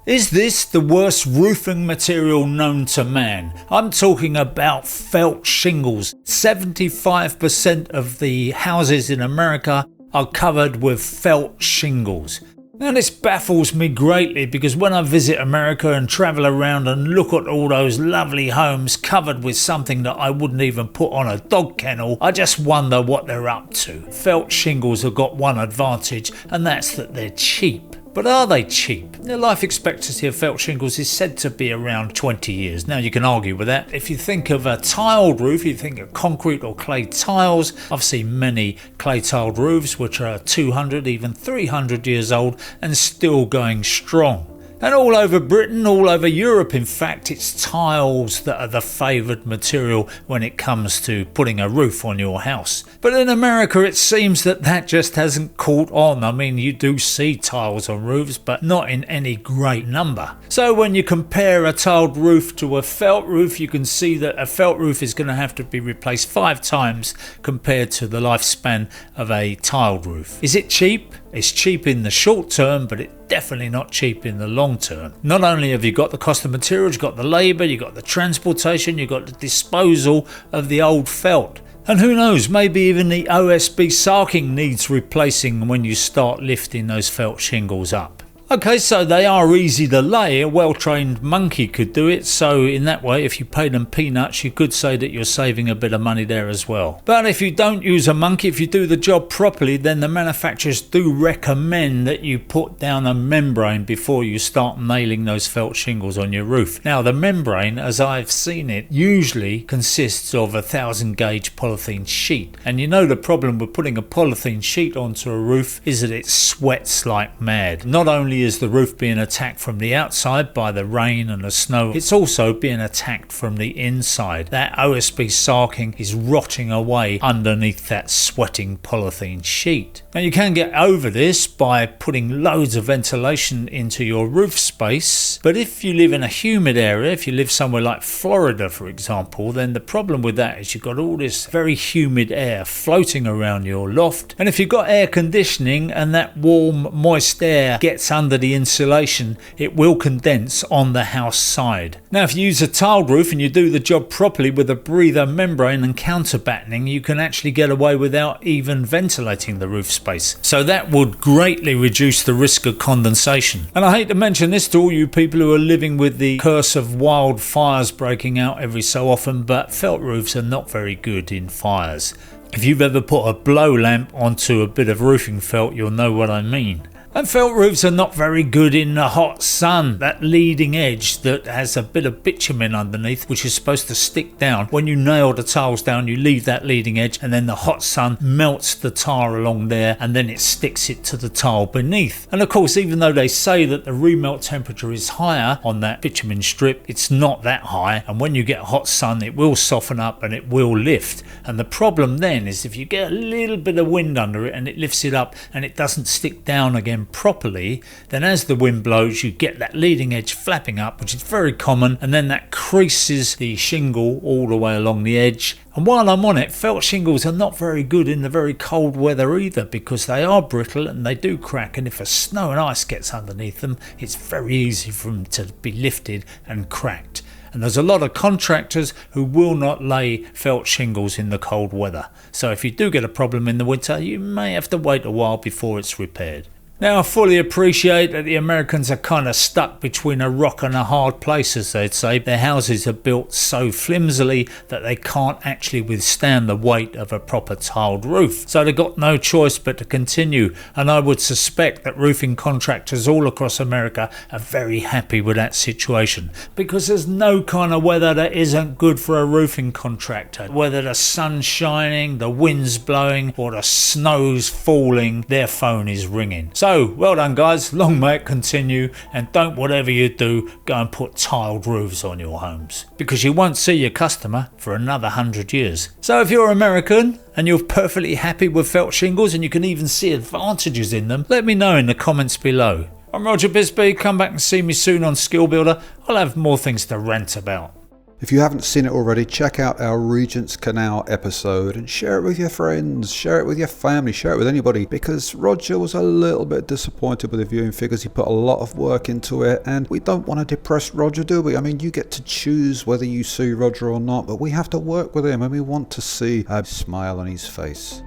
Is this the worst roofing material known to man? I'm talking about felt shingles. 75% of the houses in America are covered with felt shingles. Now this baffles me greatly because when I visit America and travel around and look at all those lovely homes covered with something that I wouldn't even put on a dog kennel, I just wonder what they're up to. Felt shingles have got one advantage, and that's that they're cheap. But are they cheap? The life expectancy of felt shingles is said to be around 20 years. Now you can argue with that. If you think of a tiled roof, you think of concrete or clay tiles. I've seen many clay tiled roofs which are 200, even 300 years old and still going strong. And all over Britain, all over Europe in fact, it's tiles that are the favoured material when it comes to putting a roof on your house. But in America it seems that just hasn't caught on. I mean, you do see tiles on roofs, but not in any great number. So when you compare a tiled roof to a felt roof, you can see that a felt roof is going to have to be replaced 5 times compared to the lifespan of a tiled roof. Is it cheap? It's cheap in the short term, but it's definitely not cheap in the long term. Not only have you got the cost of materials, you've got the labour, you've got the transportation, you've got the disposal of the old felt. And who knows, maybe even the OSB sarking needs replacing when you start lifting those felt shingles up. Okay, so they are easy to lay. A well-trained monkey could do it, so in that way, if you pay them peanuts, you could say that you're saving a bit of money there as well. But if you don't use a monkey, if you do the job properly, then the manufacturers do recommend that you put down a membrane before you start nailing those felt shingles on your roof. Now, the membrane, as I've seen it, usually consists of a 1,000 gauge polythene sheet. And you know the problem with putting a polythene sheet onto a roof is that it sweats like mad. Not only is the roof being attacked from the outside by the rain and the snow, it's also being attacked from the inside. That OSB sarking is rotting away underneath that sweating polythene sheet. Now you can get over this by putting loads of ventilation into your roof space, but if you live in a humid area, if you live somewhere like Florida for example, then the problem with that is you've got all this very humid air floating around your loft, and if you've got air conditioning and that warm moist air gets under the insulation, it will condense on the house side. Now if you use a tiled roof and you do the job properly with a breather membrane and counterbattening, you can actually get away without even ventilating the roof space. So that would greatly reduce the risk of condensation. And I hate to mention this to all you people who are living with the curse of wildfires breaking out every so often, but felt roofs are not very good in fires. If you've ever put a blow lamp onto a bit of roofing felt, you'll know what I mean. And felt roofs are not very good in the hot sun. That leading edge that has a bit of bitumen underneath, which is supposed to stick down. When you nail the tiles down, you leave that leading edge and then the hot sun melts the tar along there and then it sticks it to the tile beneath. And of course, even though they say that the remelt temperature is higher on that bitumen strip, it's not that high. And when you get hot sun, it will soften up and it will lift. And the problem then is if you get a little bit of wind under it and it lifts it up and it doesn't stick down again properly, then as the wind blows you get that leading edge flapping up, which is very common, and then that creases the shingle all the way along the edge. And while I'm on it, felt shingles are not very good in the very cold weather either, because they are brittle and they do crack, and if a snow and ice gets underneath them, it's very easy for them to be lifted and cracked. And there's a lot of contractors who will not lay felt shingles in the cold weather. So if you do get a problem in the winter, you may have to wait a while before it's repaired. Now, I fully appreciate that the Americans are kind of stuck between a rock and a hard place, as they'd say. Their houses are built so flimsily that they can't actually withstand the weight of a proper tiled roof. So they've got no choice but to continue. And I would suspect that roofing contractors all across America are very happy with that situation, because there's no kind of weather that isn't good for a roofing contractor. Whether the sun's shining, the wind's blowing, or the snow's falling, their phone is ringing. So well done guys, long may it continue, and don't, whatever you do, go and put tiled roofs on your homes, because you won't see your customer for another 100 years. So if you're American and you're perfectly happy with felt shingles and you can even see advantages in them, let me know in the comments below. I'm Roger Bisbee, come back and see me soon on Skill Builder. I'll have more things to rant about. If you haven't seen it already, check out our Regent's Canal episode and share it with your friends, share it with your family, share it with anybody, because Roger was a little bit disappointed with the viewing figures. He put a lot of work into it, and we don't want to depress Roger, do we? I mean, you get to choose whether you see Roger or not, but we have to work with him and we want to see a smile on his face.